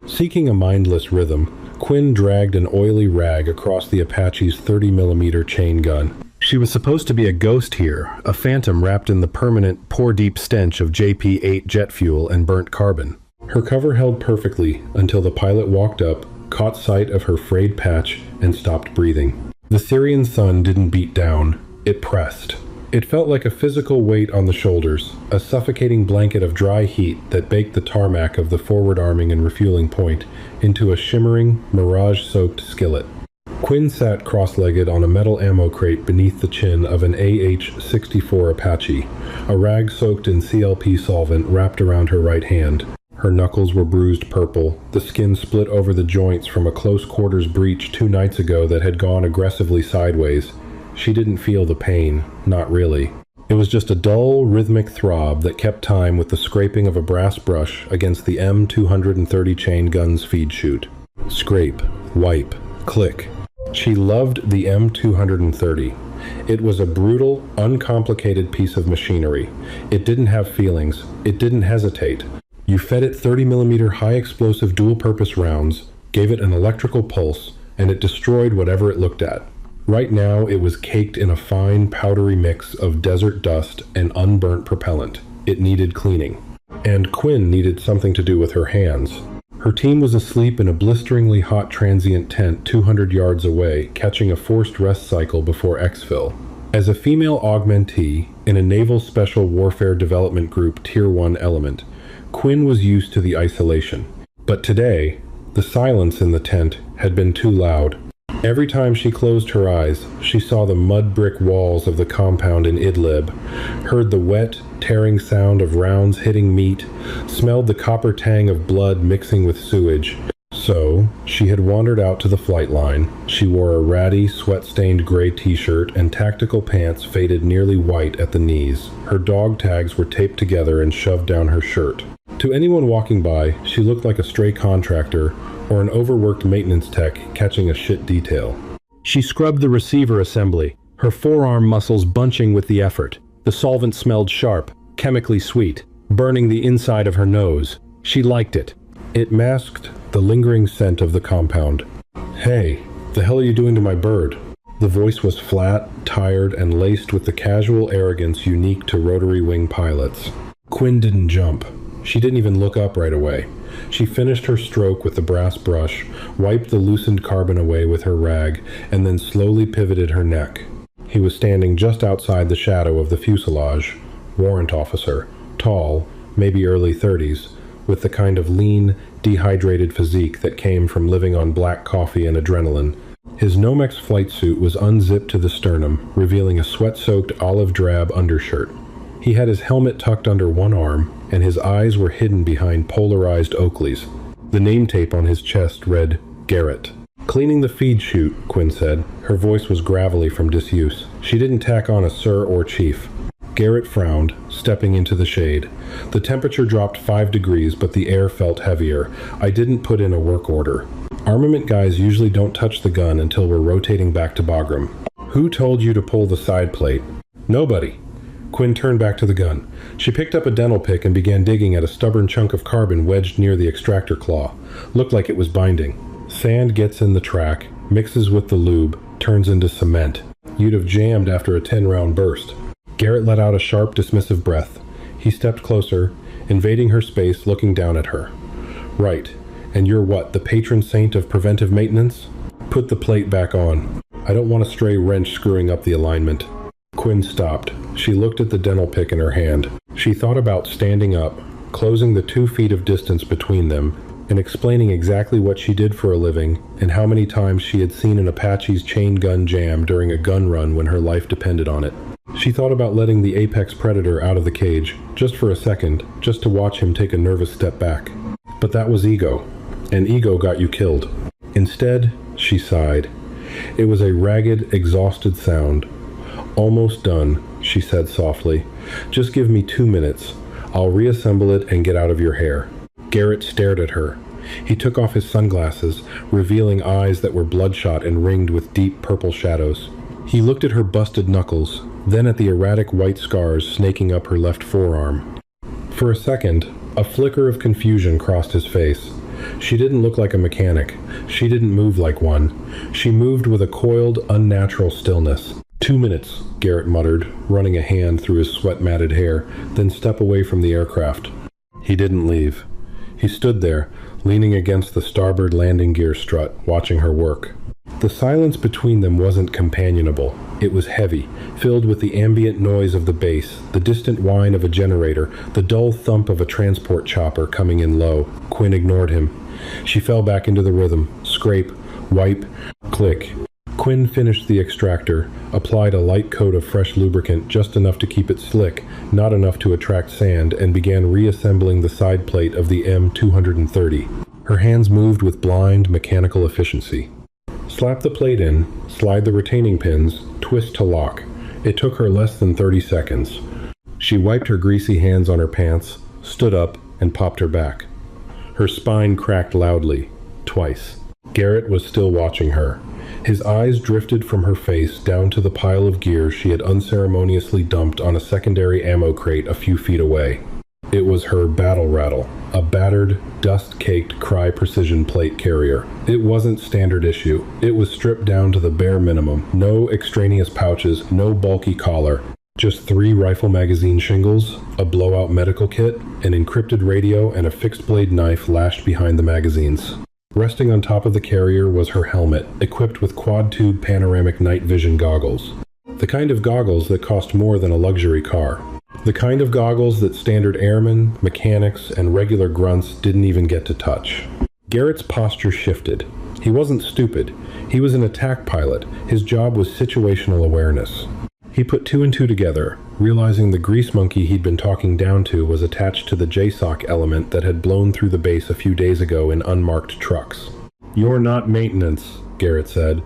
Seeking a mindless rhythm, Quinn dragged an oily rag across the Apache's 30mm chain gun. She was supposed to be a ghost here, a phantom wrapped in the permanent, pour-deep stench of JP-8 jet fuel and burnt carbon. Her cover held perfectly until the pilot walked up, caught sight of her frayed patch, and stopped breathing. The Syrian sun didn't beat down. It pressed. It felt like a physical weight on the shoulders, a suffocating blanket of dry heat that baked the tarmac of the forward arming and refueling point into a shimmering, mirage-soaked skillet. Quinn sat cross-legged on a metal ammo crate beneath the chin of an AH-64 Apache, a rag soaked in CLP solvent wrapped around her right hand. Her knuckles were bruised purple, the skin split over the joints from a close-quarters breach 2 nights ago that had gone aggressively sideways. She didn't feel the pain, not really. It was just a dull, rhythmic throb that kept time with the scraping of a brass brush against the M230 chain gun's feed chute. Scrape, wipe, click. She loved the M230. It was a brutal, uncomplicated piece of machinery. It didn't have feelings. It didn't hesitate. You fed it 30mm high-explosive dual-purpose rounds, gave it an electrical pulse, and it destroyed whatever it looked at. Right now, it was caked in a fine, powdery mix of desert dust and unburnt propellant. It needed cleaning. And Quinn needed something to do with her hands. Her team was asleep in a blisteringly hot transient tent 200 yards away, catching a forced rest cycle before exfil. As a female augmentee in a Naval Special Warfare Development Group Tier 1 element, Quinn was used to the isolation. But today, the silence in the tent had been too loud. Every time she closed her eyes, she saw the mud brick walls of the compound in Idlib, heard the wet, tearing sound of rounds hitting meat, smelled the copper tang of blood mixing with sewage. So, she had wandered out to the flight line. She wore a ratty, sweat-stained gray t-shirt and tactical pants faded nearly white at the knees. Her dog tags were taped together and shoved down her shirt. To anyone walking by, she looked like a stray contractor or an overworked maintenance tech catching a shit detail. She scrubbed the receiver assembly, her forearm muscles bunching with the effort. The solvent smelled sharp, chemically sweet, burning the inside of her nose. She liked it. It masked the lingering scent of the compound. "Hey, the hell are you doing to my bird?" The voice was flat, tired, and laced with the casual arrogance unique to rotary wing pilots. Quinn didn't jump. She didn't even look up right away. She finished her stroke with the brass brush, wiped the loosened carbon away with her rag, and then slowly pivoted her neck. He was standing just outside the shadow of the fuselage. Warrant officer, tall, maybe early 30s, with the kind of lean, dehydrated physique that came from living on black coffee and adrenaline. His Nomex flight suit was unzipped to the sternum, revealing a sweat-soaked olive drab undershirt. He had his helmet tucked under one arm, and his eyes were hidden behind polarized Oakleys. The name tape on his chest read, Garrett. "Cleaning the feed chute," Quinn said. Her voice was gravelly from disuse. She didn't tack on a sir or chief. Garrett frowned, stepping into the shade. The temperature dropped 5 degrees, but the air felt heavier. "I didn't put in a work order. Armament guys usually don't touch the gun until we're rotating back to Bagram." "Who told you to pull the side plate?" "Nobody." Quinn turned back to the gun. She picked up a dental pick and began digging at a stubborn chunk of carbon wedged near the extractor claw. Looked like it was binding. Sand gets in the track, mixes with the lube, turns into cement. You'd have jammed after a 10-round burst. Garrett let out a sharp, dismissive breath. He stepped closer, invading her space, looking down at her. "Right. And you're what, the patron saint of preventive maintenance?" "Put the plate back on. I don't want a stray wrench screwing up the alignment." Quinn stopped. She looked at the dental pick in her hand. She thought about standing up, closing the 2 feet of distance between them, and explaining exactly what she did for a living and how many times she had seen an Apache's chain gun jam during a gun run when her life depended on it. She thought about letting the apex predator out of the cage, just for a second, just to watch him take a nervous step back. But that was ego, and ego got you killed. Instead, she sighed. It was a ragged, exhausted sound. "Almost done," she said softly. "Just give me 2 minutes. I'll reassemble it and get out of your hair." Garrett stared at her. He took off his sunglasses, revealing eyes that were bloodshot and ringed with deep purple shadows. He looked at her busted knuckles, then at the erratic white scars snaking up her left forearm. For a second, a flicker of confusion crossed his face. She didn't look like a mechanic. She didn't move like one. She moved with a coiled, unnatural stillness. 2 minutes, Garrett muttered, running a hand through his sweat-matted hair, then step away from the aircraft. He didn't leave. He stood there, leaning against the starboard landing gear strut, watching her work. The silence between them wasn't companionable. It was heavy, filled with the ambient noise of the base, the distant whine of a generator, the dull thump of a transport chopper coming in low. Quinn ignored him. She fell back into the rhythm. Scrape, wipe, click. Quinn finished the extractor, applied a light coat of fresh lubricant, just enough to keep it slick, not enough to attract sand, and began reassembling the side plate of the M230. Her hands moved with blind, mechanical efficiency. Slap the plate in, slide the retaining pins, twist to lock. It took her less than 30 seconds. She wiped her greasy hands on her pants, stood up, and popped her back. Her spine cracked loudly, twice. Garrett was still watching her. His eyes drifted from her face down to the pile of gear she had unceremoniously dumped on a secondary ammo crate a few feet away. It was her battle rattle, a battered, dust-caked Cry Precision plate carrier. It wasn't standard issue. It was stripped down to the bare minimum. No extraneous pouches, no bulky collar. Just 3 rifle magazine shingles, a blowout medical kit, an encrypted radio, and a fixed-blade knife lashed behind the magazines. Resting on top of the carrier was her helmet, equipped with quad-tube panoramic night vision goggles. The kind of goggles that cost more than a luxury car. The kind of goggles that standard airmen, mechanics, and regular grunts didn't even get to touch. Garrett's posture shifted. He wasn't stupid. He was an attack pilot. His job was situational awareness. He put 2 and 2 together, realizing the grease monkey he'd been talking down to was attached to the JSOC element that had blown through the base a few days ago in unmarked trucks. "You're not maintenance," Garrett said.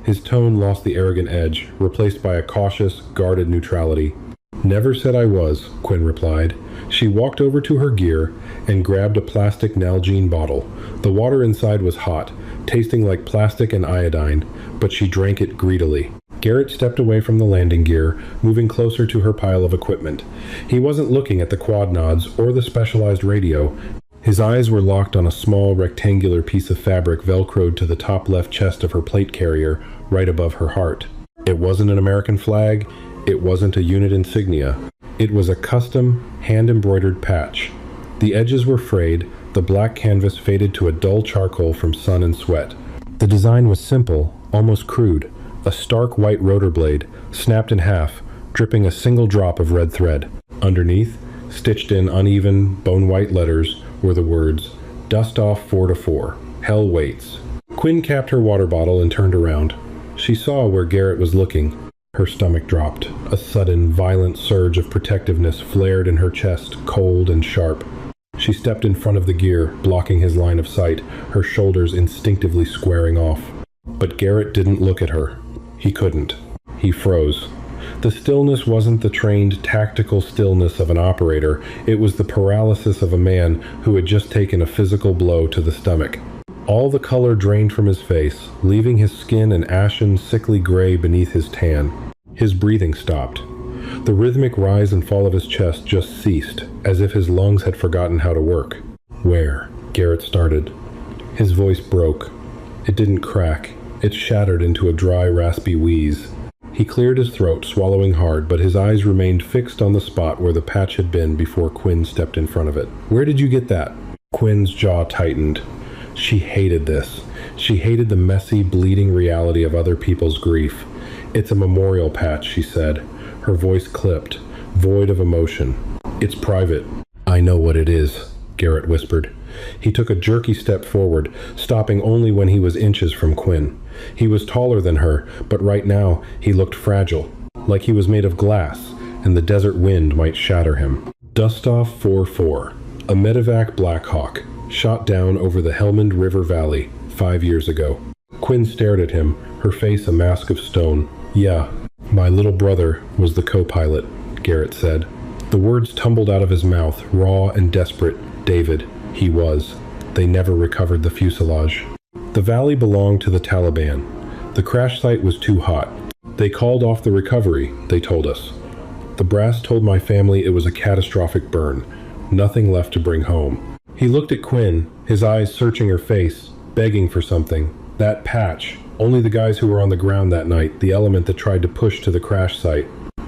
His tone lost the arrogant edge, replaced by a cautious, guarded neutrality. "Never said I was," Quinn replied. She walked over to her gear and grabbed a plastic Nalgene bottle. The water inside was hot, tasting like plastic and iodine, but she drank it greedily. Garrett stepped away from the landing gear, moving closer to her pile of equipment. He wasn't looking at the quad nods or the specialized radio. His eyes were locked on a small rectangular piece of fabric velcroed to the top left chest of her plate carrier, right above her heart. It wasn't an American flag. It wasn't a unit insignia. It was a custom, hand-embroidered patch. The edges were frayed, the black canvas faded to a dull charcoal from sun and sweat. The design was simple, almost crude. A stark white rotor blade, snapped in half, dripping a single drop of red thread. Underneath, stitched in uneven, bone-white letters, were the words, "Dust off 4 to 4. Hell waits." Quinn capped her water bottle and turned around. She saw where Garrett was looking. Her stomach dropped. A sudden, violent surge of protectiveness flared in her chest, cold and sharp. She stepped in front of the gear, blocking his line of sight, her shoulders instinctively squaring off. But Garrett didn't look at her. He couldn't. He froze. The stillness wasn't the trained, tactical stillness of an operator. It was the paralysis of a man who had just taken a physical blow to the stomach. All the color drained from his face, leaving his skin an ashen, sickly gray beneath his tan. His breathing stopped. The rhythmic rise and fall of his chest just ceased, as if his lungs had forgotten how to work. "Where?" Garrett started. His voice broke. It didn't crack. It shattered into a dry, raspy wheeze. He cleared his throat, swallowing hard, but his eyes remained fixed on the spot where the patch had been before Quinn stepped in front of it. "Where did you get that?" Quinn's jaw tightened. She hated this. She hated the messy, bleeding reality of other people's grief. "It's a memorial patch," she said. Her voice clipped, void of emotion. "It's private." "I know what it is," Garrett whispered. He took a jerky step forward, stopping only when he was inches from Quinn. He was taller than her, but right now he looked fragile, like he was made of glass, and the desert wind might shatter him. Dustoff 4-4, a medevac Black Hawk, shot down over the Helmand River Valley 5 years ago. Quinn stared at him, her face a mask of stone. "Yeah, my little brother was the co-pilot," Garrett said. The words tumbled out of his mouth, raw and desperate. "David, he was. They never recovered the fuselage." The valley belonged to the Taliban. The crash site was too hot. "They called off the recovery," they told us. The brass told my family it was a catastrophic burn. Nothing left to bring home. He looked at Quinn, his eyes searching her face, begging for something. That patch. Only the guys who were on the ground that night, the element that tried to push to the crash site.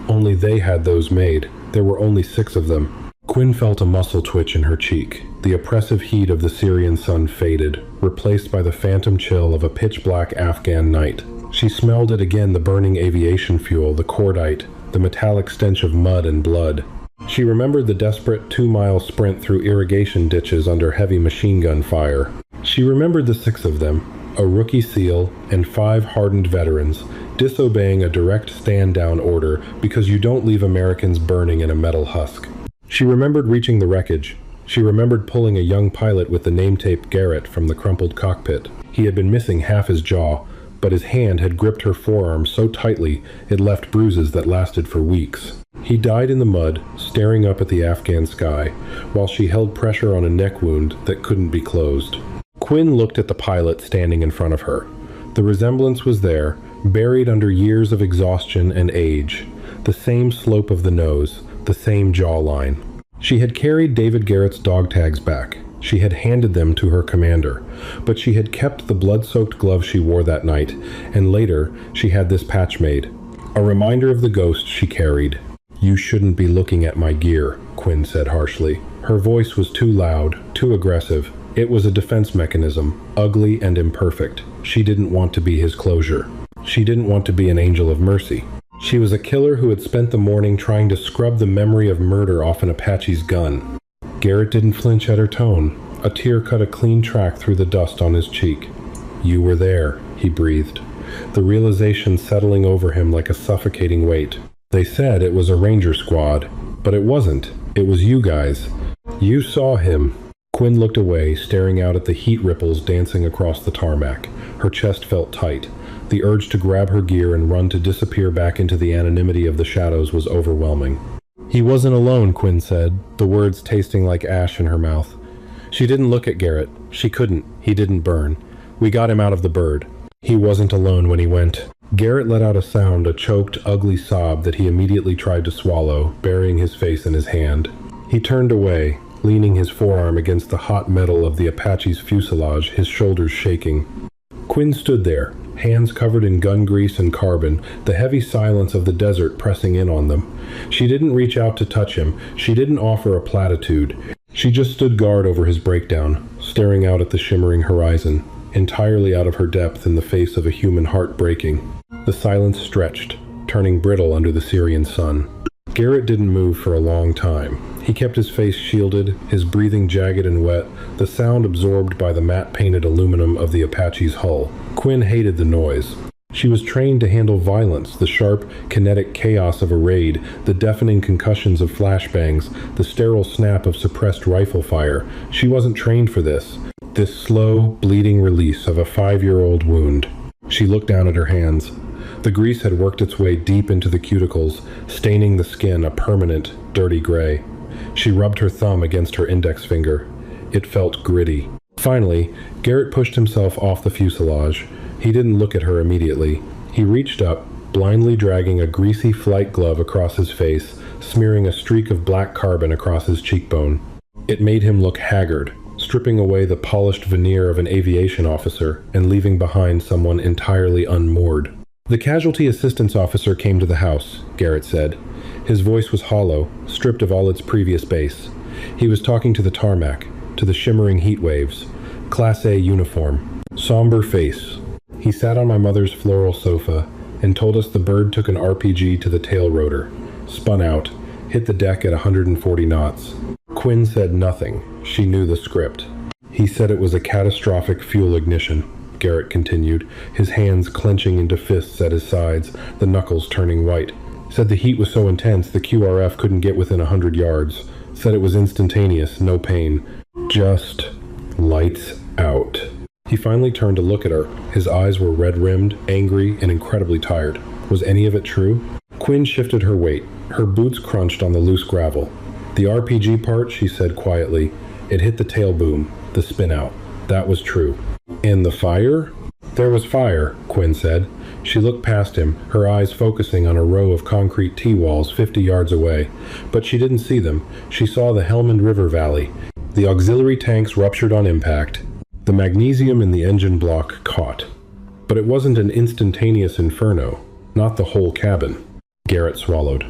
Only they had those made. There were only 6 of them. Quinn felt a muscle twitch in her cheek. The oppressive heat of the Syrian sun faded, replaced by the phantom chill of a pitch-black Afghan night. She smelled it again, the burning aviation fuel, the cordite, the metallic stench of mud and blood. She remembered the desperate 2-mile sprint through irrigation ditches under heavy machine gun fire. She remembered the 6 of them, a rookie SEAL and 5 hardened veterans, disobeying a direct stand-down order because you don't leave Americans burning in a metal husk. She remembered reaching the wreckage. She remembered pulling a young pilot with the name tape Garrett from the crumpled cockpit. He had been missing half his jaw, but his hand had gripped her forearm so tightly it left bruises that lasted for weeks. He died in the mud, staring up at the Afghan sky, while she held pressure on a neck wound that couldn't be closed. Quinn looked at the pilot standing in front of her. The resemblance was there, buried under years of exhaustion and age. The same slope of the nose, the same jawline. She had carried David Garrett's dog tags back. She had handed them to her commander, but she had kept the blood-soaked glove she wore that night, and later she had this patch made. A reminder of the ghost she carried. "You shouldn't be looking at my gear," Quinn said harshly. Her voice was too loud, too aggressive. It was a defense mechanism, ugly and imperfect. She didn't want to be his closure. She didn't want to be an angel of mercy. She was a killer who had spent the morning trying to scrub the memory of murder off an Apache's gun. Garrett didn't flinch at her tone. A tear cut a clean track through the dust on his cheek. "You were there," he breathed, the realization settling over him like a suffocating weight. "They said it was a ranger squad, but it wasn't. It was you guys. You saw him." Quinn looked away, staring out at the heat ripples dancing across the tarmac. Her chest felt tight. The urge to grab her gear and run to disappear back into the anonymity of the shadows was overwhelming. "He wasn't alone," Quinn said, the words tasting like ash in her mouth. She didn't look at Garrett. She couldn't. He didn't burn. "We got him out of the bird. He wasn't alone when he went." Garrett let out a sound, a choked, ugly sob that he immediately tried to swallow, burying his face in his hand. He turned away, leaning his forearm against the hot metal of the Apache's fuselage, his shoulders shaking. Quinn stood there, hands covered in gun grease and carbon, the heavy silence of the desert pressing in on them. She didn't reach out to touch him. She didn't offer a platitude. She just stood guard over his breakdown, staring out at the shimmering horizon, entirely out of her depth in the face of a human heart breaking. The silence stretched, turning brittle under the Syrian sun. Garrett didn't move for a long time. He kept his face shielded, his breathing jagged and wet, the sound absorbed by the matte-painted aluminum of the Apache's hull. Quinn hated the noise. She was trained to handle violence, the sharp, kinetic chaos of a raid, the deafening concussions of flashbangs, the sterile snap of suppressed rifle fire. She wasn't trained for this slow, bleeding release of a 5-year-old wound. She looked down at her hands. The grease had worked its way deep into the cuticles, staining the skin a permanent, dirty gray. She rubbed her thumb against her index finger. It felt gritty. Finally, Garrett pushed himself off the fuselage. He didn't look at her immediately. He reached up, blindly dragging a greasy flight glove across his face, smearing a streak of black carbon across his cheekbone. It made him look haggard, stripping away the polished veneer of an aviation officer and leaving behind someone entirely unmoored. "The casualty assistance officer came to the house," Garrett said. His voice was hollow, stripped of all its previous bass. He was talking to the tarmac, to the shimmering heat waves. Class A uniform. Somber face. "He sat on my mother's floral sofa and told us the bird took an RPG to the tail rotor, spun out, hit the deck at 140 knots. Quinn said nothing. She knew the script. "He said it was a catastrophic fuel ignition," Garrett continued, his hands clenching into fists at his sides, the knuckles turning white. "Said the heat was so intense the QRF couldn't get within 100 yards. Said it was instantaneous, no pain. Just lights out." He finally turned to look at her. His eyes were red-rimmed, angry, and incredibly tired. Was any of it true? Quinn shifted her weight. Her boots crunched on the loose gravel. "The RPG part," she said quietly. "It hit the tail boom, the spin-out. That was true." "And the fire?" "There was fire," Quinn said. She looked past him, her eyes focusing on a row of concrete T-walls 50 yards away. But she didn't see them. She saw the Helmand River Valley. The auxiliary tanks ruptured on impact. The magnesium in the engine block caught. But it wasn't an instantaneous inferno, not the whole cabin. Garrett swallowed.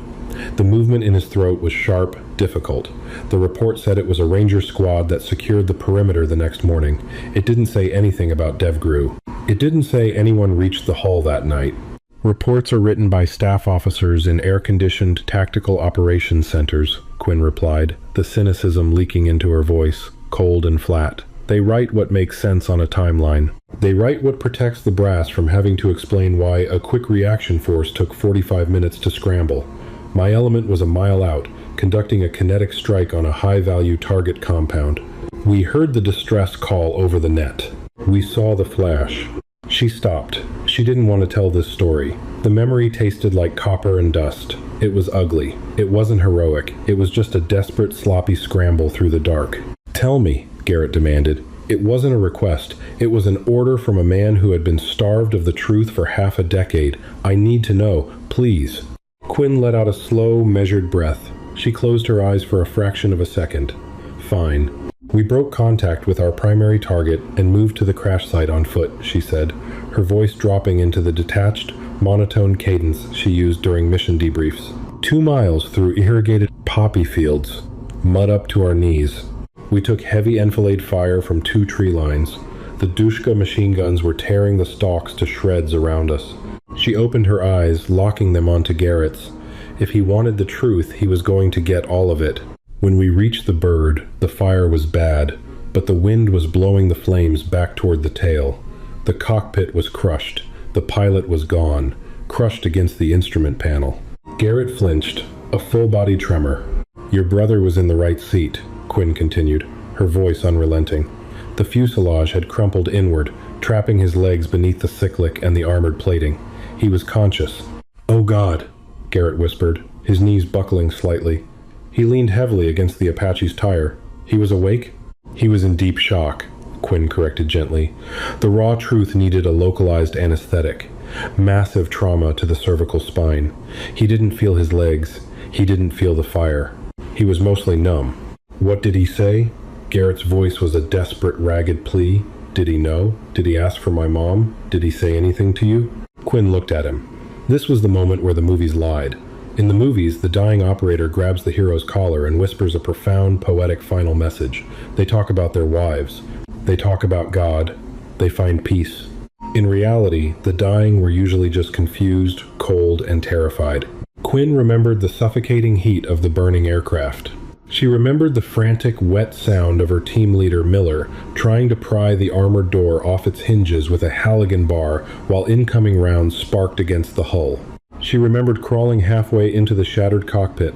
The movement in his throat was sharp, difficult. The report said it was a ranger squad that secured the perimeter the next morning. It didn't say anything about DevGru. It didn't say anyone reached the hull that night. Reports are written by staff officers in air-conditioned tactical operations centers, Quinn replied, the cynicism leaking into her voice, cold and flat. They write what makes sense on a timeline. They write what protects the brass from having to explain why a quick reaction force took 45 minutes to scramble. My element was a mile out, conducting a kinetic strike on a high-value target compound. We heard the distress call over the net. We saw the flash. She stopped. She didn't want to tell this story. The memory tasted like copper and dust. It was ugly. It wasn't heroic. It was just a desperate, sloppy scramble through the dark. Tell me, Garrett demanded. It wasn't a request. It was an order from a man who had been starved of the truth for half a decade. I need to know, please. Quinn let out a slow, measured breath. She closed her eyes for a fraction of a second. Fine. We broke contact with our primary target and moved to the crash site on foot, she said, her voice dropping into the detached, monotone cadence she used during mission debriefs. 2 miles through irrigated poppy fields, mud up to our knees. We took heavy enfilade fire from 2 tree lines. The Dushka machine guns were tearing the stalks to shreds around us. She opened her eyes, locking them onto Garrett's. If he wanted the truth, he was going to get all of it. When we reached the bird, the fire was bad, but the wind was blowing the flames back toward the tail. The cockpit was crushed. The pilot was gone, crushed against the instrument panel. Garrett flinched, a full-body tremor. Your brother was in the right seat, Quinn continued, her voice unrelenting. The fuselage had crumpled inward, trapping his legs beneath the cyclic and the armored plating. He was conscious. Oh God, Garrett whispered, his knees buckling slightly. He leaned heavily against the Apache's tire. He was awake? He was in deep shock, Quinn corrected gently. The raw truth needed a localized anesthetic. Massive trauma to the cervical spine. He didn't feel his legs. He didn't feel the fire. He was mostly numb. What did he say? Garrett's voice was a desperate, ragged plea. Did he know? Did he ask for my mom? Did he say anything to you? Quinn looked at him. This was the moment where the movies lied. In the movies, the dying operator grabs the hero's collar and whispers a profound, poetic final message. They talk about their wives. They talk about God. They find peace. In reality, the dying were usually just confused, cold, and terrified. Quinn remembered the suffocating heat of the burning aircraft. She remembered the frantic, wet sound of her team leader, Miller, trying to pry the armored door off its hinges with a Halligan bar while incoming rounds sparked against the hull. She remembered crawling halfway into the shattered cockpit,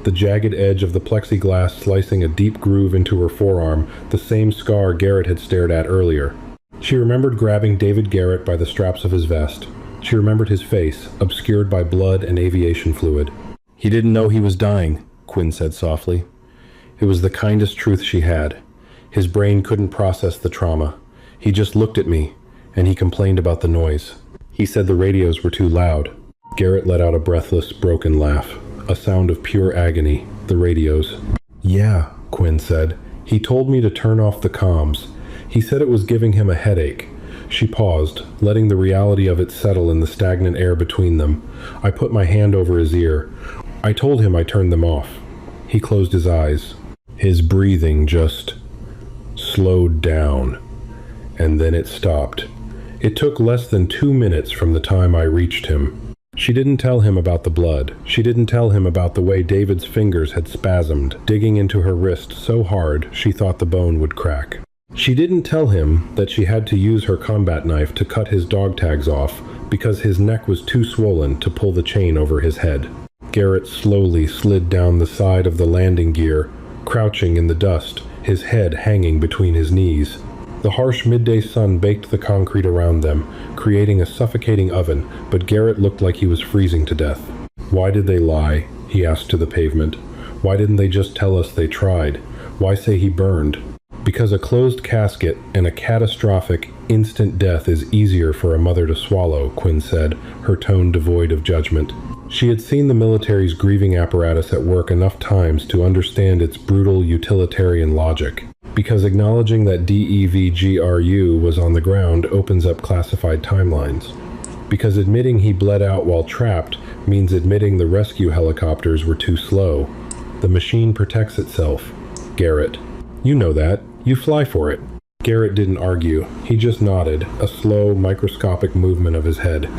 the jagged edge of the plexiglass slicing a deep groove into her forearm, the same scar Garrett had stared at earlier. She remembered grabbing David Garrett by the straps of his vest. She remembered his face, obscured by blood and aviation fluid. He didn't know he was dying, Quinn said softly. It was the kindest truth she had. His brain couldn't process the trauma. He just looked at me, and he complained about the noise. He said the radios were too loud. Garrett let out a breathless, broken laugh, a sound of pure agony. The radios. Yeah, Quinn said. He told me to turn off the comms. He said it was giving him a headache. She paused, letting the reality of it settle in the stagnant air between them. I put my hand over his ear. I told him I turned them off. He closed his eyes. His breathing just slowed down, and then it stopped. It took less than 2 minutes from the time I reached him. She didn't tell him about the blood. She didn't tell him about the way David's fingers had spasmed, digging into her wrist so hard she thought the bone would crack. She didn't tell him that she had to use her combat knife to cut his dog tags off because his neck was too swollen to pull the chain over his head. Garrett slowly slid down the side of the landing gear, crouching in the dust, his head hanging between his knees. The harsh midday sun baked the concrete around them, creating a suffocating oven, but Garrett looked like he was freezing to death. Why did they lie? He asked to the pavement. Why didn't they just tell us they tried? Why say he burned? Because a closed casket and a catastrophic, instant death is easier for a mother to swallow, Quinn said, her tone devoid of judgment. She had seen the military's grieving apparatus at work enough times to understand its brutal utilitarian logic. Because acknowledging that DEVGRU was on the ground opens up classified timelines. Because admitting he bled out while trapped means admitting the rescue helicopters were too slow. The machine protects itself. Garrett. You know that. You fly for it. Garrett didn't argue. He just nodded, a slow, microscopic movement of his head.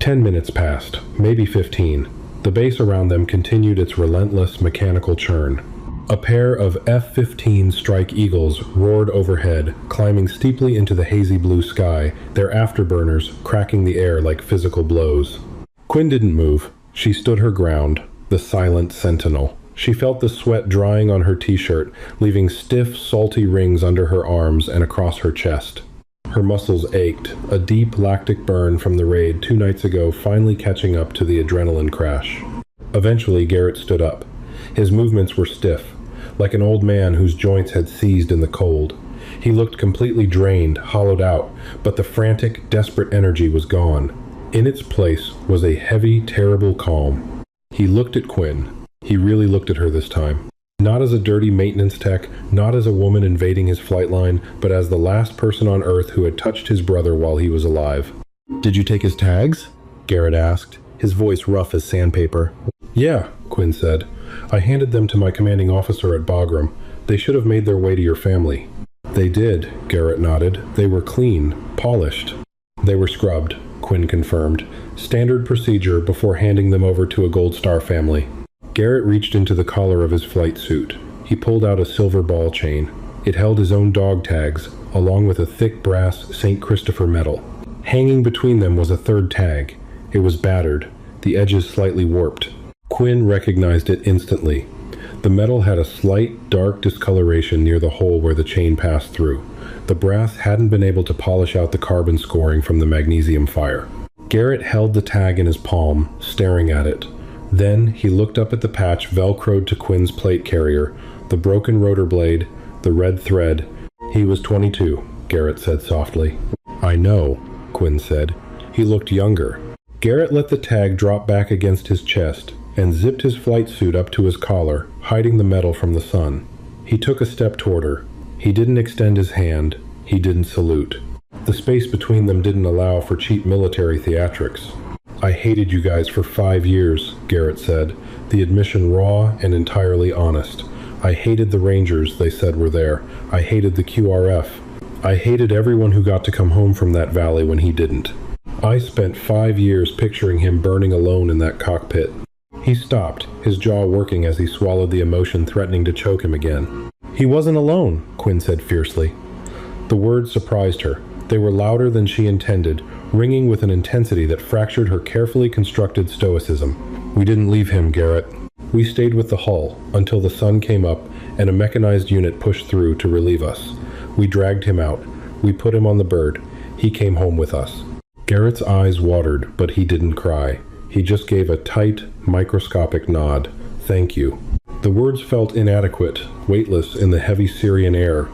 10 minutes passed, maybe 15. The base around them continued its relentless mechanical churn. A pair of F-15 Strike Eagles roared overhead, climbing steeply into the hazy blue sky, their afterburners cracking the air like physical blows. Quinn didn't move. She stood her ground, the silent sentinel. She felt the sweat drying on her t-shirt, leaving stiff, salty rings under her arms and across her chest. Her muscles ached, a deep lactic burn from the raid 2 nights ago finally catching up to the adrenaline crash. Eventually, Garrett stood up. His movements were stiff, like an old man whose joints had seized in the cold. He looked completely drained, hollowed out, but the frantic, desperate energy was gone. In its place was a heavy, terrible calm. He looked at Quinn. He really looked at her this time. Not as a dirty maintenance tech, not as a woman invading his flight line, but as the last person on Earth who had touched his brother while he was alive. "Did you take his tags?" Garrett asked, his voice rough as sandpaper. "Yeah," Quinn said. "I handed them to my commanding officer at Bagram. They should have made their way to your family." "They did," Garrett nodded. "They were clean, polished." "They were scrubbed," Quinn confirmed. "Standard procedure before handing them over to a Gold Star family." Garrett reached into the collar of his flight suit. He pulled out a silver ball chain. It held his own dog tags, along with a thick brass St. Christopher medal. Hanging between them was a third tag. It was battered, the edges slightly warped. Quinn recognized it instantly. The metal had a slight, dark discoloration near the hole where the chain passed through. The brass hadn't been able to polish out the carbon scoring from the magnesium fire. Garrett held the tag in his palm, staring at it. Then he looked up at the patch velcroed to Quinn's plate carrier, the broken rotor blade, the red thread. "He was 22, Garrett said softly. "I know," Quinn said. He looked younger. Garrett let the tag drop back against his chest and zipped his flight suit up to his collar, hiding the metal from the sun. He took a step toward her. He didn't extend his hand. He didn't salute. The space between them didn't allow for cheap military theatrics. "I hated you guys for 5 years, Garrett said, the admission raw and entirely honest. I hated the Rangers they said were there. I hated the QRF. I hated everyone who got to come home from that valley when he didn't. I spent 5 years picturing him burning alone in that cockpit." He stopped, his jaw working as he swallowed the emotion threatening to choke him again. "He wasn't alone," Quinn said fiercely. The words surprised her. They were louder than she intended, ringing with an intensity that fractured her carefully constructed stoicism. "We didn't leave him, Garrett. We stayed with the hull until the sun came up and a mechanized unit pushed through to relieve us. We dragged him out. We put him on the bird. He came home with us." Garrett's eyes watered, but he didn't cry. He just gave a tight, microscopic nod. "Thank you." The words felt inadequate, weightless in the heavy Syrian air,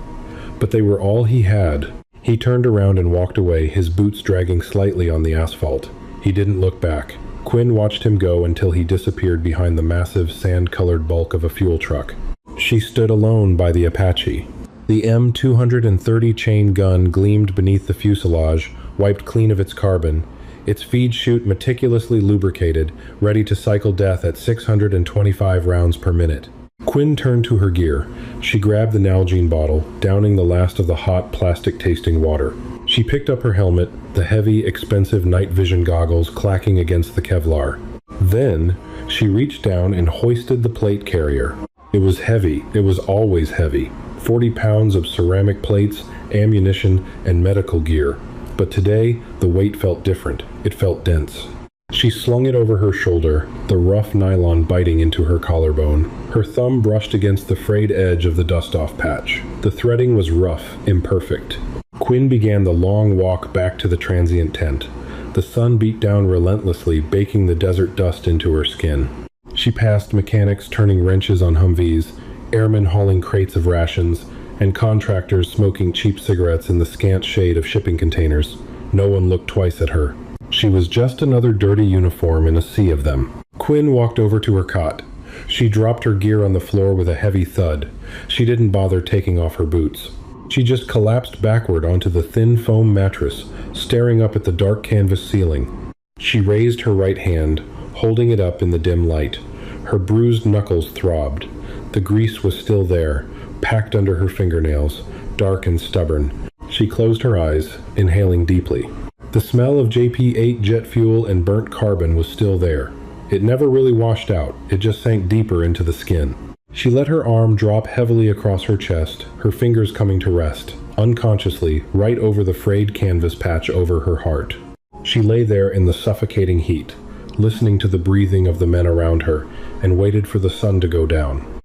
but they were all he had. He turned around and walked away, his boots dragging slightly on the asphalt. He didn't look back. Quinn watched him go until he disappeared behind the massive, sand-colored bulk of a fuel truck. She stood alone by the Apache. The M230 chain gun gleamed beneath the fuselage, wiped clean of its carbon, its feed chute meticulously lubricated, ready to cycle death at 625 rounds per minute. Quinn turned to her gear. She grabbed the Nalgene bottle, downing the last of the hot, plastic-tasting water. She picked up her helmet, the heavy, expensive night vision goggles clacking against the Kevlar. Then, she reached down and hoisted the plate carrier. It was heavy. It was always heavy. 40 pounds of ceramic plates, ammunition, and medical gear. But today, the weight felt different. It felt dense. She slung it over her shoulder, the rough nylon biting into her collarbone. Her thumb brushed against the frayed edge of the dust-off patch. The threading was rough, imperfect. Quinn began the long walk back to the transient tent. The sun beat down relentlessly, baking the desert dust into her skin. She passed mechanics turning wrenches on Humvees, airmen hauling crates of rations, and contractors smoking cheap cigarettes in the scant shade of shipping containers. No one looked twice at her. She was just another dirty uniform in a sea of them. Quinn walked over to her cot. She dropped her gear on the floor with a heavy thud. She didn't bother taking off her boots. She just collapsed backward onto the thin foam mattress, staring up at the dark canvas ceiling. She raised her right hand, holding it up in the dim light. Her bruised knuckles throbbed. The grease was still there, packed under her fingernails, dark and stubborn. She closed her eyes, inhaling deeply. The smell of JP-8 jet fuel and burnt carbon was still there. It never really washed out, it just sank deeper into the skin. She let her arm drop heavily across her chest, her fingers coming to rest, unconsciously, right over the frayed canvas patch over her heart. She lay there in the suffocating heat, listening to the breathing of the men around her, and waited for the sun to go down.